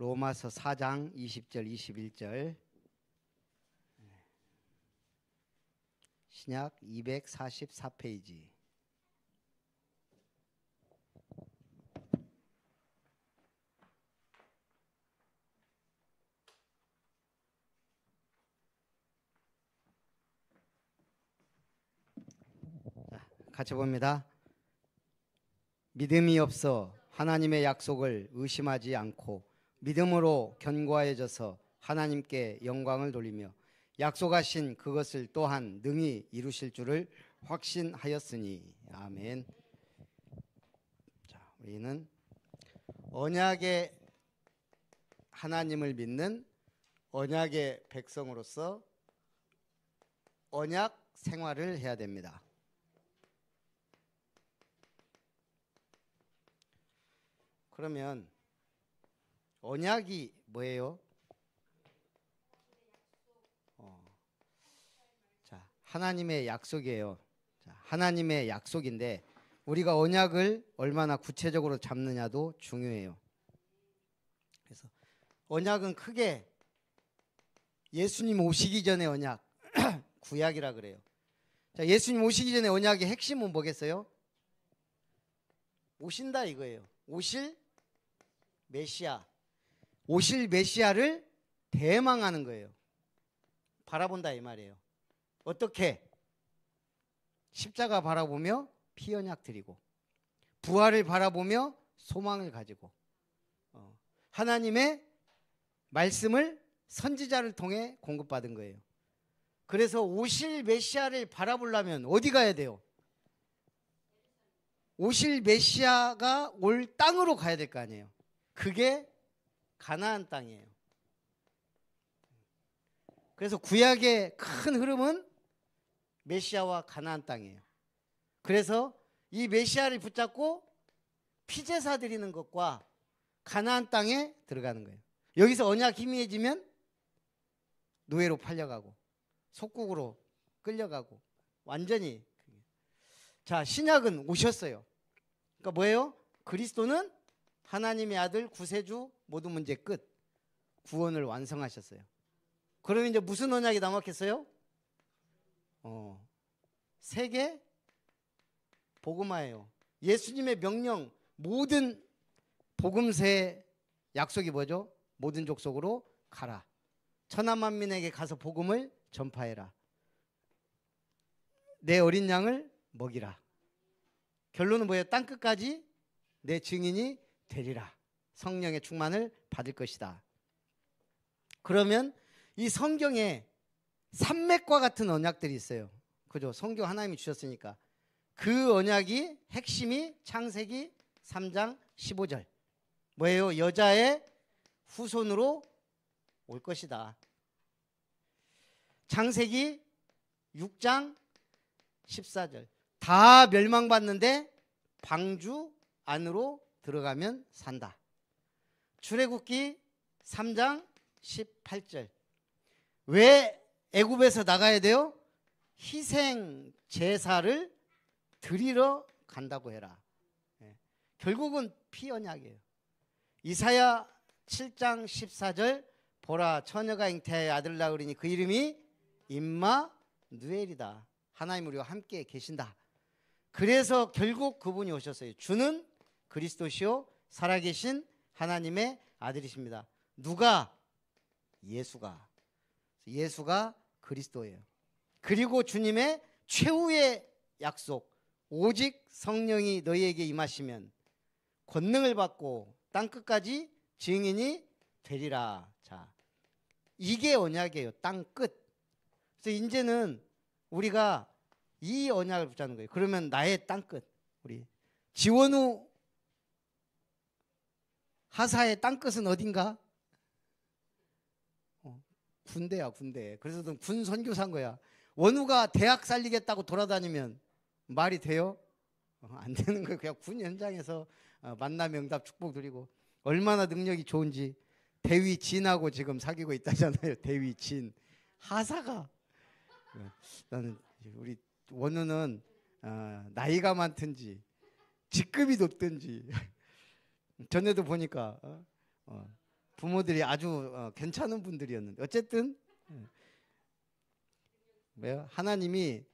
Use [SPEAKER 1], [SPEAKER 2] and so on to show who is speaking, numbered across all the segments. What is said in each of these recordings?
[SPEAKER 1] 로마서 4장 20절 21절 신약 244페이지. 같이 봅니다. 믿음이 없어 하나님의 약속을 의심하지 않고 믿음으로 견고하여져서 하나님께 영광을 돌리며 약속하신 그것을 또한 능히 이루실 줄을 확신하였으니. 아멘. 자, 우리는 언약의 하나님을 믿는 언약의 백성으로서 언약 생활을 해야 됩니다. 그러면 언약이 뭐예요? 자, 하나님의 약속이에요. 자, 하나님의 약속인데 우리가 언약을 얼마나 구체적으로 잡느냐도 중요해요. 그래서 언약은 크게 예수님 오시기 전에 언약, 구약이라 그래요. 자, 예수님 오시기 전에 언약의 핵심은 뭐겠어요? 오신다 이거예요. 오실 메시아. 오실 메시아를 대망하는 거예요. 바라본다 이 말이에요. 어떻게? 십자가 바라보며 피 언약 드리고 부활을 바라보며 소망을 가지고 하나님의 말씀을 선지자를 통해 공급받은 거예요. 그래서 오실 메시아를 바라보려면 어디 가야 돼요? 오실 메시아가 올 땅으로 가야 될 거 아니에요. 그게 가나안 땅이에요. 그래서 구약의 큰 흐름은 메시아와 가나안 땅이에요. 그래서 이 메시아를 붙잡고 피제사 드리는 것과 가나안 땅에 들어가는 거예요. 여기서 언약 희미해지면 노예로 팔려가고 속국으로 끌려가고 완전히. 자, 신약은 오셨어요. 그러니까 뭐예요? 그리스도는 하나님의 아들 구세주 모든 문제 끝. 구원을 완성하셨어요. 그러면 이제 무슨 언약이 남았겠어요? 세계 복음화예요. 예수님의 명령, 모든 복음서의 약속이 뭐죠? 모든 족속으로 가라. 천하 만민에게 가서 복음을 전파해라. 내 어린 양을 먹이라. 결론은 뭐예요? 땅끝까지 내 증인이 되리라. 성령의 충만을 받을 것이다. 그러면 이 성경에 산맥과 같은 언약들이 있어요. 그죠? 성경 하나님이 주셨으니까. 그 언약이 핵심이 창세기 3장 15절. 뭐예요? 여자의 후손으로 올 것이다. 창세기 6장 14절. 다 멸망받는데 방주 안으로 들어가면 산다. 출애굽기 3장 18절. 왜 애굽에서 나가야 돼요? 희생 제사를 드리러 간다고 해라. 결국은 피 언약이에요. 이사야 7장 14절. 보라 처녀가 잉태하여 아들 낳으리니 그 이름이 임마누엘이다. 하나님 우리와 함께 계신다. 그래서 결국 그분이 오셨어요. 주는 그리스도시요 살아계신 하나님의 아들이십니다. 누가? 예수가. 예수가 그리스도예요. 그리고 주님의 최후의 약속, 오직 성령이 너희에게 임하시면 권능을 받고 땅끝까지 증인이 되리라. 자, 이게 언약이에요. 땅끝. 그래서 이제는 우리가 이 언약을 붙잡는 거예요. 그러면 나의 땅끝, 우리 지원우 하사의 땅끝은 어딘가? 군대야, 군대. 그래서 군 선교사인 거야. 원우가 대학 살리겠다고 돌아다니면 말이 돼요? 안 되는 거예요. 그냥 군 현장에서 만나 명답 축복 드리고. 얼마나 능력이 좋은지. 대위 진하고 지금 사귀고 있다잖아요. 대위 진. 하사가. 나는 우리 원우는 나이가 많든지 직급이 높든지 전에도 보니까 부모들이 아주 괜찮은 분들이었는데 어쨌든 뭐요? 하나님이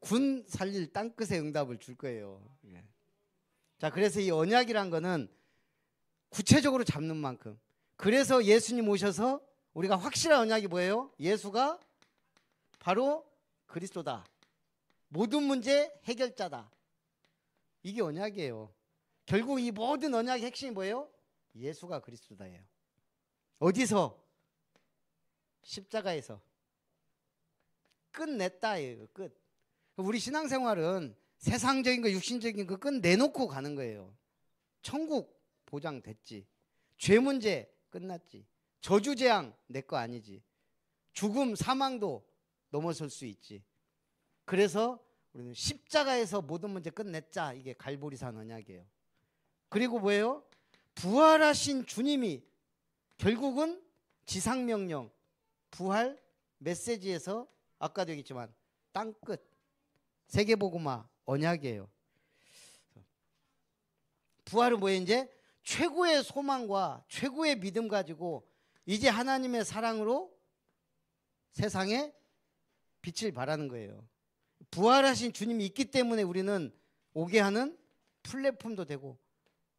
[SPEAKER 1] 군 살릴 땅끝의 응답을 줄 거예요. 예. 자, 그래서 이 언약이란 거는 구체적으로 잡는 만큼. 그래서 예수님 오셔서 우리가 확실한 언약이 뭐예요? 예수가 바로 그리스도다. 모든 문제 해결자다. 이게 언약이에요. 결국 이 모든 언약의 핵심이 뭐예요? 예수가 그리스도다예요. 어디서? 십자가에서. 끝냈다예요. 끝. 우리 신앙생활은 세상적인 거 육신적인 거 끝내놓고 가는 거예요. 천국 보장됐지. 죄 문제 끝났지. 저주재앙 내 거 아니지. 죽음 사망도 넘어설 수 있지. 그래서 우리는 십자가에서 모든 문제 끝냈자. 이게 갈보리산 언약이에요. 그리고 뭐예요? 부활하신 주님이 결국은 지상명령 부활 메시지에서 아까도 얘기했지만 땅끝 세계복음화 언약이에요. 부활은 뭐예요? 이제 최고의 소망과 최고의 믿음 가지고 이제 하나님의 사랑으로 세상에 빛을 발하는 거예요. 부활하신 주님이 있기 때문에 우리는 오게 하는 플랫폼도 되고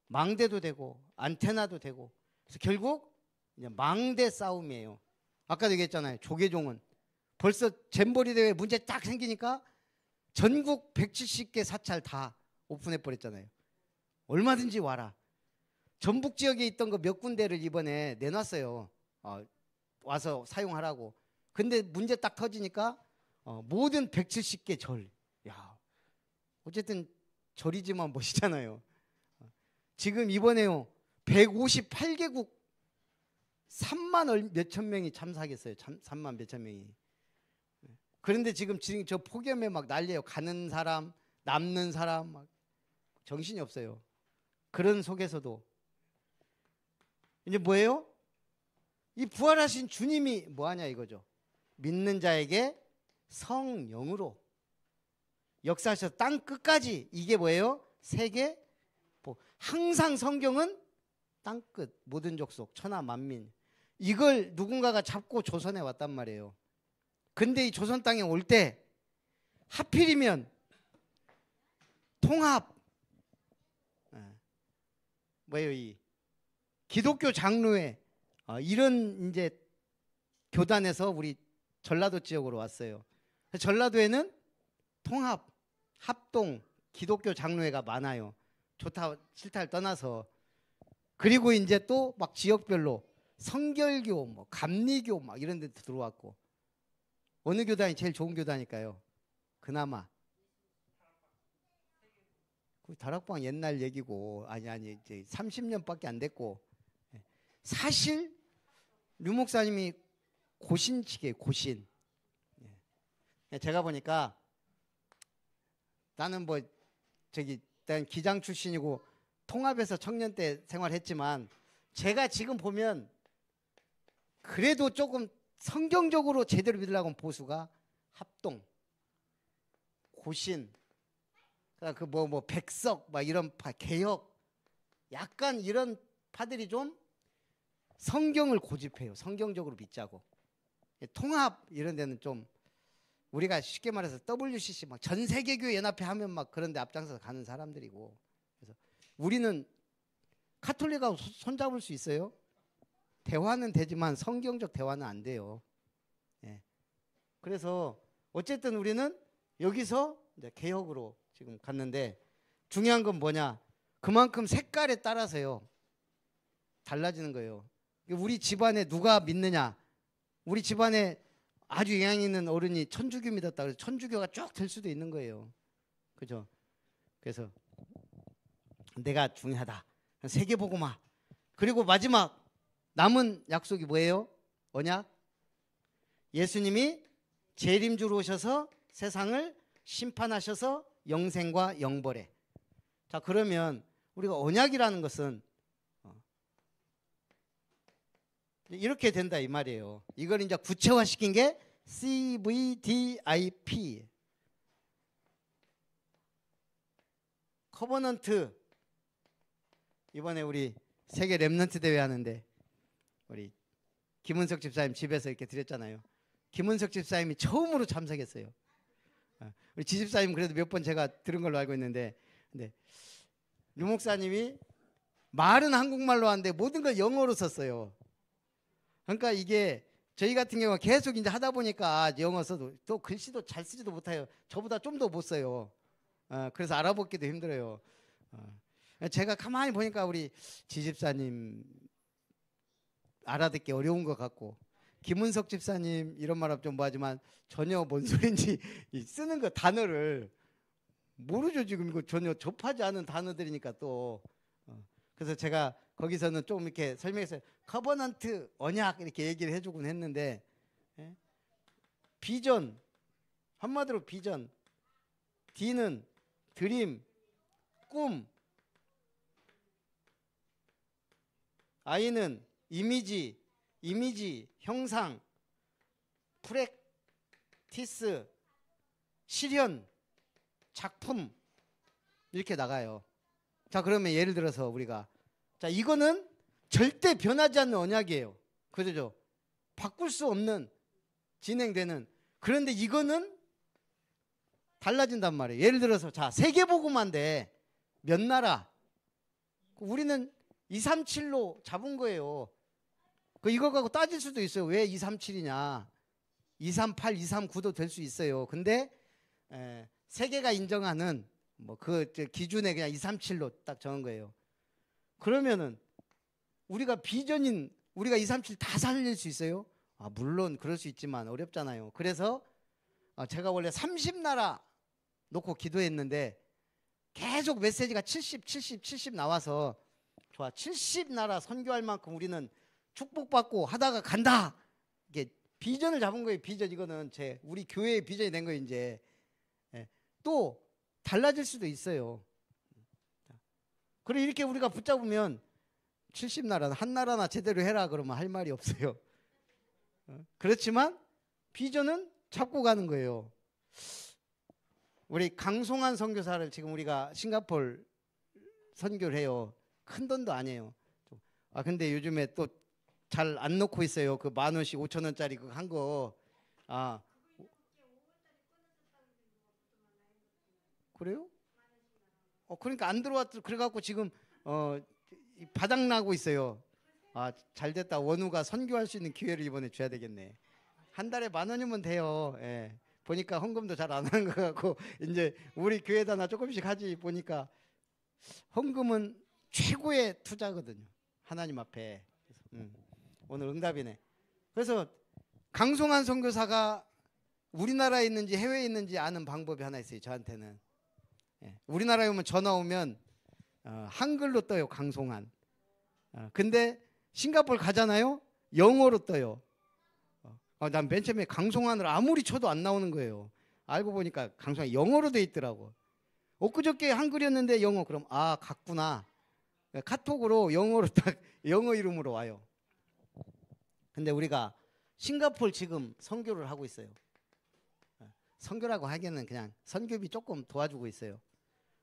[SPEAKER 1] 망대도 되고 안테나도 되고 그래서 결국 이제 망대 싸움이에요. 아까도 얘기했잖아요. 조계종은 벌써 잼버리 대회 문제 딱 생기니까 전국 170개 사찰 다 오픈해 버렸잖아요. 얼마든지 와라. 전북 지역에 있던 거 몇 군데를 이번에 내놨어요. 와서 사용하라고. 근데 문제 딱 터지니까 모든 170개 절. 야, 어쨌든 절이지만 멋이잖아요. 지금 이번에요 158개국 3만 몇천 명이 참석했어요. 3만 몇천 명이. 그런데 지금 저 폭염에 막 난리예요. 가는 사람, 남는 사람 막 정신이 없어요. 그런 속에서도 이제 뭐예요? 이 부활하신 주님이 뭐하냐 이거죠. 믿는 자에게 성령으로 역사하셔서 땅 끝까지 이게 뭐예요? 세계 항상 성경은 땅끝 모든 족속 천하 만민 이걸 누군가가 잡고 조선에 왔단 말이에요. 근데 이 조선 땅에 올 때 하필이면 통합 뭐예요? 이 기독교 장로회 이런 이제 교단에서 우리 전라도 지역으로 왔어요. 전라도에는 통합, 합동 기독교 장로회가 많아요. 좋다 싫다를 떠나서. 그리고 이제 또 막 지역별로 성결교, 뭐 감리교 막 이런 데 들어왔고. 어느 교단이 제일 좋은 교단일까요? 그나마. 그 다락방 옛날 얘기고 아니 이제 30년밖에 안 됐고. 사실 류 목사님이 고신치게 고신. 제가 보니까 나는 뭐 저기 일단 기장 출신이고 통합에서 청년 때 생활했지만 제가 지금 보면 그래도 조금 성경적으로 제대로 믿으려고 하면 보수가 합동, 고신, 그 뭐 백석 막 이런 파, 개혁 약간 이런 파들이 좀 성경을 고집해요. 성경적으로 믿자고. 통합 이런 데는 좀 우리가 쉽게 말해서 WCC 막 전 세계교회 연합회 하면 막 그런 데 앞장서서 가는 사람들이고. 그래서 우리는 카톨릭하고 손잡을 수 있어요? 대화는 되지만 성경적 대화는 안 돼요. 예. 그래서 어쨌든 우리는 여기서 이제 개혁으로 지금 갔는데 중요한 건 뭐냐? 그만큼 색깔에 따라서요. 달라지는 거예요. 우리 집안에 누가 믿느냐? 우리 집안에 아주 영향 있는 어른이 천주교 믿었다 그래서 천주교가 쭉 될 수도 있는 거예요. 그죠? 그래서 내가 중요하다. 세계복음화. 그리고 마지막 남은 약속이 뭐예요? 언약? 예수님이 재림주로 오셔서 세상을 심판하셔서 영생과 영벌에. 자, 그러면 우리가 언약이라는 것은 이렇게 된다 이 말이에요. 이걸 이제 구체화시킨 게 CVDIP 커버넌트. 이번에 우리 세계 렘넌트 대회 하는데 우리 김은석 집사님 집에서 이렇게 드렸잖아요. 김은석 집사님이 처음으로 참석했어요. 우리 지집사님 그래도 몇 번 제가 들은 걸로 알고 있는데, 근데 류 목사님이 말은 한국말로 하는데 모든 걸 영어로 썼어요. 그러니까 이게 저희 같은 경우는 계속 이제 하다 보니까 영어 써도 또 글씨도 잘 쓰지도 못해요. 저보다 좀 더 못 써요. 그래서 알아보기도 힘들어요. 제가 가만히 보니까 우리 지집사님 알아듣기 어려운 것 같고, 김은석 집사님 이런 말하면 좀 뭐하지만 전혀 뭔 소린지 쓰는 거 단어를 모르죠. 지금 이거 전혀 접하지 않은 단어들이니까 또. 그래서 제가 거기서는 좀 이렇게 설명해서 커버넌트 언약 이렇게 얘기를 해주곤 했는데, 비전, 한마디로 비전, D는 드림, 꿈, I는 이미지, 형상, 프랙티스, 실현, 작품 이렇게 나가요. 자, 그러면 예를 들어서 우리가, 자, 이거는 절대 변하지 않는 언약이에요. 그죠? 바꿀 수 없는, 진행되는. 그런데 이거는 달라진단 말이에요. 예를 들어서 자, 세계복음화인데 몇 나라, 우리는 237로 잡은 거예요. 이거 갖고 따질 수도 있어요. 왜 237이냐, 238, 239도 될 수 있어요. 근데 세계가 인정하는 뭐 그 기준에 그냥 237로 딱 정한 거예요. 그러면은 우리가 비전인 우리가 237 다 살릴 수 있어요? 물론 그럴 수 있지만 어렵잖아요. 그래서 제가 원래 30나라 놓고 기도했는데 계속 메시지가 70 나와서, 좋아, 70나라 선교할 만큼 우리는 축복받고 하다가 간다. 이게 비전을 잡은 거예요. 비전. 이거는 우리 교회의 비전이 된 거예요. 이제 또 달라질 수도 있어요. 그래, 이렇게 우리가 붙잡으면 70나라 한 나라나 제대로 해라 그러면 할 말이 없어요. 그렇지만 비전은 잡고 가는 거예요. 우리 강송환 선교사를 지금 우리가 싱가포르 선교를 해요. 큰 돈도 아니에요. 근데 요즘에 또 잘 안 놓고 있어요. 그 10,000원씩 5,000원짜리 그거 한 거. 그래요? 그러니까 안 들어왔더. 그래갖고 지금 바닥 나고 있어요. 잘 됐다. 원우가 선교할 수 있는 기회를 이번에 줘야 되겠네. 한 달에 10,000원이면 돼요. 예. 보니까 헌금도 잘 안 하는 것 같고, 이제 우리 교회다 나 조금씩 하지 보니까 헌금은 최고의 투자거든요. 하나님 앞에. 오늘 응답이네. 그래서 강송환 선교사가 우리나라에 있는지 해외에 있는지 아는 방법이 하나 있어요. 저한테는. 우리나라에 오면 전화 오면 한글로 떠요. 강송환. 근데 싱가포르 가잖아요. 영어로 떠요. 난 맨 처음에 강송환을 아무리 쳐도 안 나오는 거예요. 알고 보니까 강송환이 영어로 돼 있더라고. 엊그저께 한글이었는데 영어. 그럼 같구나. 카톡으로 영어로 딱 영어 이름으로 와요. 근데 우리가 싱가포르 지금 선교를 하고 있어요. 선교라고 하기에는 그냥 선교비 조금 도와주고 있어요.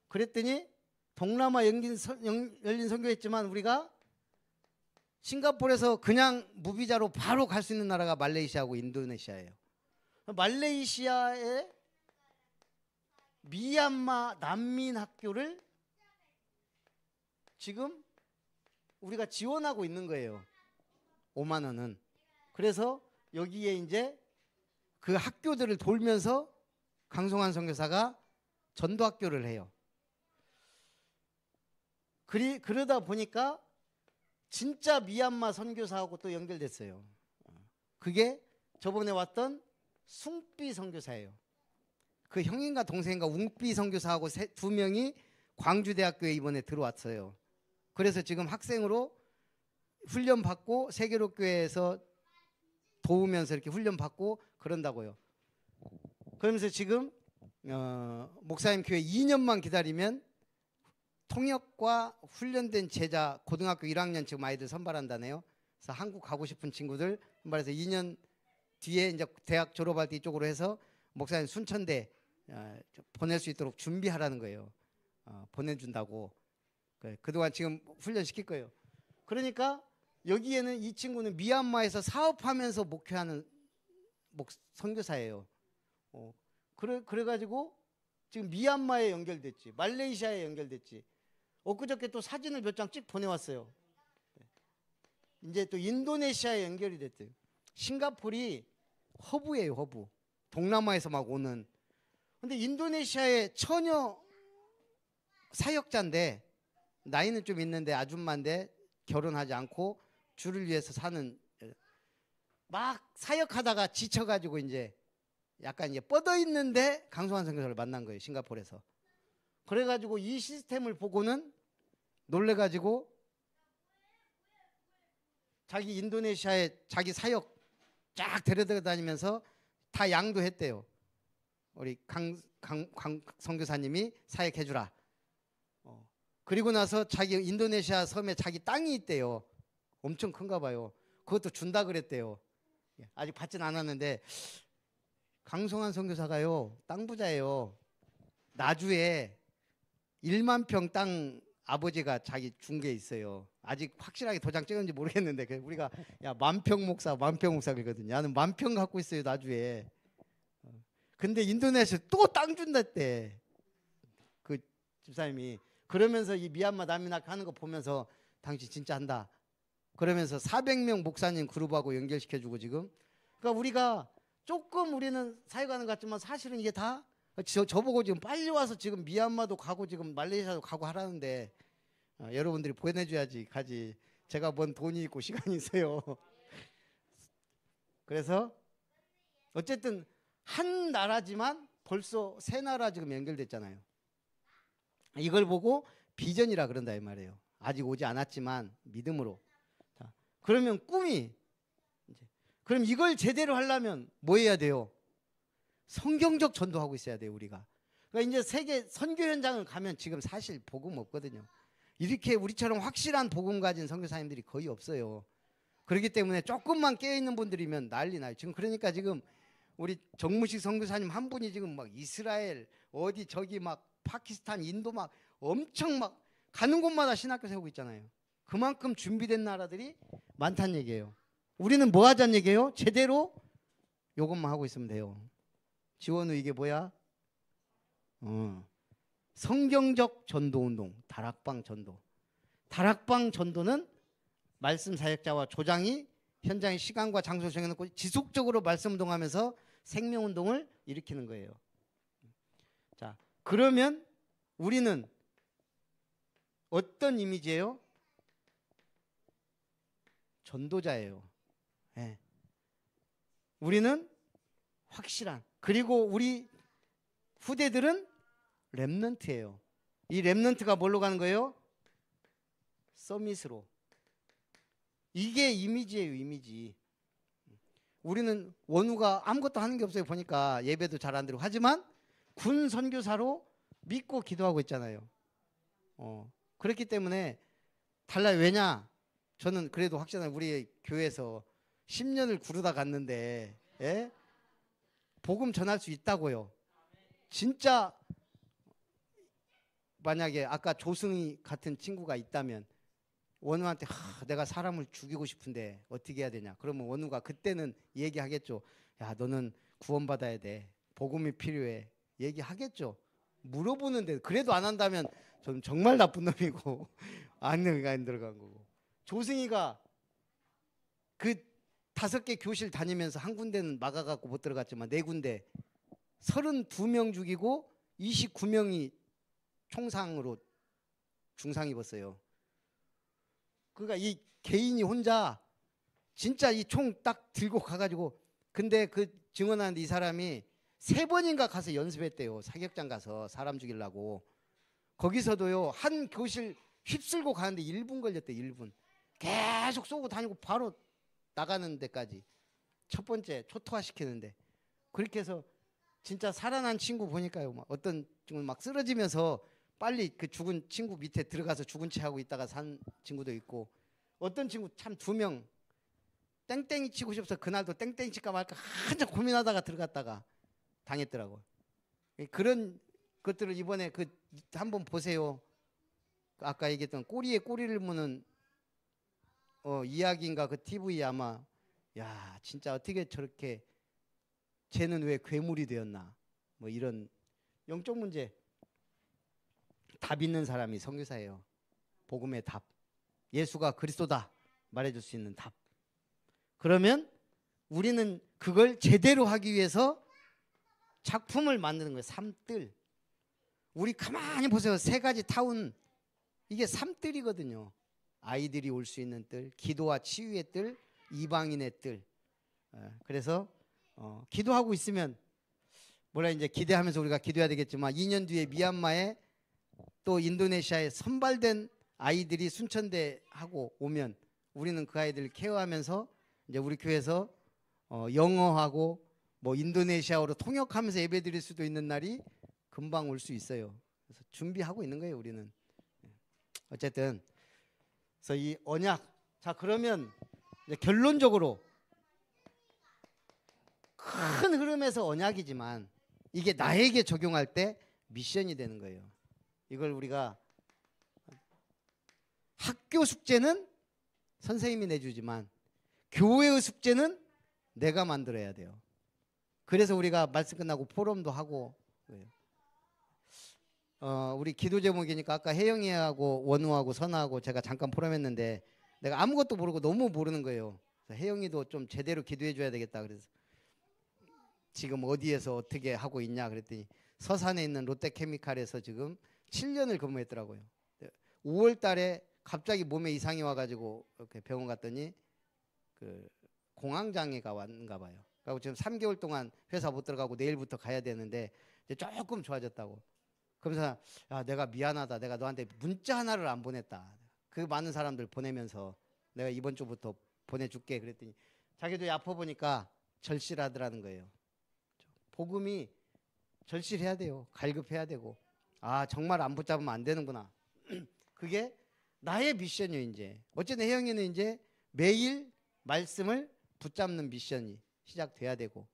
[SPEAKER 1] 그랬더니 동남아 열린 선교했지만 우리가 싱가포르에서 그냥 무비자로 바로 갈 수 있는 나라가 말레이시아하고 인도네시아예요. 말레이시아의 미얀마 난민 학교를 지금 우리가 지원하고 있는 거예요. 5만 원은. 그래서 여기에 이제 그 학교들을 돌면서 강송환 선교사가 전도학교를 해요. 그러다 보니까 진짜 미얀마 선교사하고 또 연결됐어요. 그게 저번에 왔던 숭삐 선교사예요. 그 형인가 동생인가 웅삐 선교사하고 2명이 광주대학교에 이번에 들어왔어요. 그래서 지금 학생으로 훈련받고 세계로교회에서 도우면서 이렇게 훈련받고 그런다고요. 그러면서 지금 목사님 교회 2년만 기다리면 통역과 훈련된 제자 고등학교 1학년 지금 아이들 선발한다네요. 그래서 한국 가고 싶은 친구들 선발해서 2년 뒤에 이제 대학 졸업할 때 이쪽으로 해서 목사님 순천대 보낼 수 있도록 준비하라는 거예요. 보내준다고. 그동안 지금 훈련시킬 거예요. 그러니까 여기에는 이 친구는 미얀마에서 사업하면서 목회하는 선교사예요. 그래가지고 지금 미얀마에 연결됐지, 말레이시아에 연결됐지. 엊그저께 또 사진을 몇 장 찍 보내왔어요. 이제 또 인도네시아에 연결이 됐대요. 싱가포르이 허브예요, 허브. 동남아에서 막 오는. 근데 인도네시아의 처녀 사역자인데, 나이는 좀 있는데 아줌마인데 결혼하지 않고 주를 위해서 사는, 막 사역하다가 지쳐가지고 이제 약간 이제 뻗어 있는데 강성환 선교사를 만난 거예요, 싱가포르에서. 그래가지고 이 시스템을 보고는 놀래가지고 자기 인도네시아에 자기 사역 쫙 데려다니면서 다 양도했대요. 우리 강 선교사님이 사역해주라. 그리고 나서 자기 인도네시아 섬에 자기 땅이 있대요. 엄청 큰가 봐요. 그것도 준다 그랬대요. 아직 받진 않았는데, 강성환 선교사가요, 땅 부자예요. 나주에 1만 평 땅 아버지가 자기 준 게 있어요. 아직 확실하게 도장 찍었는지 모르겠는데, 우리가 야 만평 목사 그러거든요. 나는 10,000평 갖고 있어요, 나주에. 근데 인도네시아 또 땅 준다대, 그 집사님이. 그러면서 이 미얀마 난민학 하는 거 보면서 당신 진짜 한다 그러면서 400명 목사님 그룹하고 연결시켜주고 지금. 그러니까 우리가 조금 우리는 사역하는 것 같지만 사실은 이게 다 저보고 지금 빨리 와서 지금 미얀마도 가고 지금 말레이시아도 가고 하라는데, 여러분들이 보내줘야지 가지. 제가 뭔 돈이 있고 시간이 있어요. 그래서 어쨌든 한 나라지만 벌써 세 나라 지금 연결됐잖아요. 이걸 보고 비전이라 그런다 이 말이에요. 아직 오지 않았지만 믿음으로. 자, 그러면 꿈이 이제, 그럼 이걸 제대로 하려면 뭐 해야 돼요? 성경적 전도하고 있어야 돼요, 우리가. 그러니까 이제 세계 선교 현장을 가면 지금 사실 복음 없거든요. 이렇게 우리처럼 확실한 복음 가진 선교사님들이 거의 없어요. 그렇기 때문에 조금만 깨어있는 분들이면 난리 나요. 지금 그러니까 지금 우리 정무식 선교사님 한 분이 지금 막 이스라엘 어디 저기 막 파키스탄 인도 막 엄청 막 가는 곳마다 신학교 세우고 있잖아요. 그만큼 준비된 나라들이 많다는 얘기예요. 우리는 뭐 하자는 얘기예요? 제대로 요것만 하고 있으면 돼요. 지원우 이게 뭐야? 성경적 전도운동, 다락방 전도. 다락방 전도는 말씀 사역자와 조장이 현장의 시간과 장소를 정해놓고 지속적으로 말씀 운동하면서 생명운동을 일으키는 거예요. 자, 그러면 우리는 어떤 이미지예요? 전도자예요. 네. 우리는 확실한, 그리고 우리 후대들은 렘넌트예요. 이 렘넌트가 뭘로 가는 거예요? 서밋으로. 이게 이미지예요, 이미지. 우리는 원우가 아무것도 하는 게 없어요. 보니까 예배도 잘 안 드리고. 하지만 군 선교사로 믿고 기도하고 있잖아요. 그렇기 때문에 달라요. 왜냐? 저는 그래도 확실한 우리 교회에서 10년을 구르다 갔는데, 예? 복음 전할 수 있다고요. 진짜 만약에 아까 조승희 같은 친구가 있다면 원우한테 내가 사람을 죽이고 싶은데 어떻게 해야 되냐? 그러면 원우가 그때는 얘기하겠죠. 야, 너는 구원받아야 돼. 복음이 필요해. 얘기하겠죠. 물어보는데 그래도 안 한다면 저는 정말 나쁜 놈이고 안 들어간 거고. 조승희가 그 5개 교실 다니면서 한 군데는 막아갖고 못 들어갔지만 4군데 32명 죽이고 29명이 총상으로 중상 입었어요. 그러니까 이 개인이 혼자 진짜 이 총 딱 들고 가가지고, 근데 그 증언하는데 이 사람이 3번인가 가서 연습했대요. 사격장 가서 사람 죽이려고. 거기서도요 한 교실 휩쓸고 가는데 1분 걸렸대. 1분 계속 쏘고 다니고 바로 나가는 데까지. 첫 번째 초토화 시키는데. 그렇게 해서 진짜 살아난 친구 보니까요, 막 어떤 친구는 막 쓰러지면서 빨리 그 죽은 친구 밑에 들어가서 죽은 채 하고 있다가 산 친구도 있고, 어떤 친구 참 2명 땡땡이 치고 싶어서 그날도 땡땡이 칠까 말까 한참 고민하다가 들어갔다가 당했더라고. 그런 것들을 이번에 그 한번 보세요. 아까 얘기했던 꼬리에 꼬리를 무는 이야기인가 그 TV 아마 야 진짜 어떻게 저렇게 쟤는 왜 괴물이 되었나 뭐 이런 영적 문제 답 있는 사람이 선교사예요. 복음의 답. 예수가 그리스도다 말해줄 수 있는 답. 그러면 우리는 그걸 제대로 하기 위해서 작품을 만드는 거예요. 삶들. 우리 가만히 보세요. 세 가지 타운 이게 삶들이거든요. 아이들이 올 수 있는 뜰, 기도와 치유의 뜰, 이방인의 뜰. 그래서 기도하고 있으면 뭐라 이제 기대하면서 우리가 기도해야 되겠지만 2년 뒤에 미얀마에 또 인도네시아에 선발된 아이들이 순천대 하고 오면 우리는 그 아이들을 케어하면서 이제 우리 교회에서 영어하고 뭐 인도네시아어로 통역하면서 예배드릴 수도 있는 날이 금방 올 수 있어요. 그래서 준비하고 있는 거예요, 우리는. 어쨌든 그래서 이 언약. 자, 그러면 이제 결론적으로 큰 흐름에서 언약이지만 이게 나에게 적용할 때 미션이 되는 거예요. 이걸 우리가 학교 숙제는 선생님이 내주지만 교회의 숙제는 내가 만들어야 돼요. 그래서 우리가 말씀 끝나고 포럼도 하고 우리 기도 제목이니까 아까 혜영이하고 원우하고 선아하고 제가 잠깐 포럼했는데 내가 아무것도 모르고 너무 모르는 거예요. 혜영이도 좀 제대로 기도해 줘야 되겠다. 그래서 지금 어디에서 어떻게 하고 있냐 그랬더니 서산에 있는 롯데케미칼에서 지금 7년을 근무했더라고요. 5월 달에 갑자기 몸에 이상이 와가지고 이렇게 병원 갔더니 그 공황장애가 왔는가 봐요. 그리고 지금 3개월 동안 회사 못 들어가고 내일부터 가야 되는데 이제 조금 좋아졌다고. 그러면서 야, 내가 미안하다. 내가 너한테 문자 하나를 안 보냈다. 그 많은 사람들 보내면서 내가 이번 주부터 보내줄게 그랬더니 자기도 아파 보니까 절실하더라는 거예요. 복음이 절실해야 돼요. 갈급해야 되고 아 정말 안 붙잡으면 안 되는구나. 그게 나의 미션이에요. 이제 어쨌든 혜영이는 이제 매일 말씀을 붙잡는 미션이 시작돼야 되고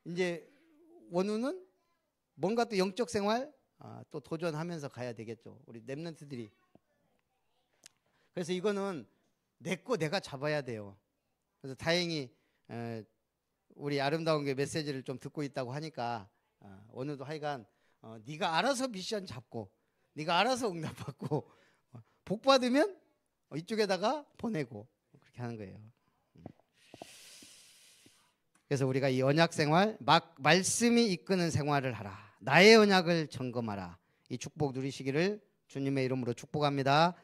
[SPEAKER 1] 이제 원우는 뭔가 또 영적 생활 또 도전하면서 가야 되겠죠. 우리 랩런트들이. 그래서 이거는 내 거 내가 잡아야 돼요. 그래서 다행히 우리 아름다운 게 메시지를 좀 듣고 있다고 하니까 원우도 하여간 네가 알아서 미션 잡고 네가 알아서 응답받고 복 받으면 이쪽에다가 보내고 그렇게 하는 거예요. 그래서 우리가 이 언약 생활, 말씀이 이끄는 생활을 하라. 나의 언약을 점검하라. 이 축복 누리시기를 주님의 이름으로 축복합니다.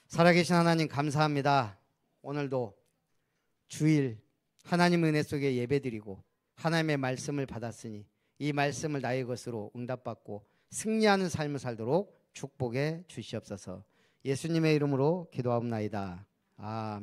[SPEAKER 1] 살아계신 하나님 감사합니다. 오늘도 주일 하나님 은혜 속에 예배드리고 하나님의 말씀을 받았으니 이 말씀을 나의 것으로 응답받고 승리하는 삶을 살도록 축복해 주시옵소서. 예수님의 이름으로 기도하옵나이다. 아멘.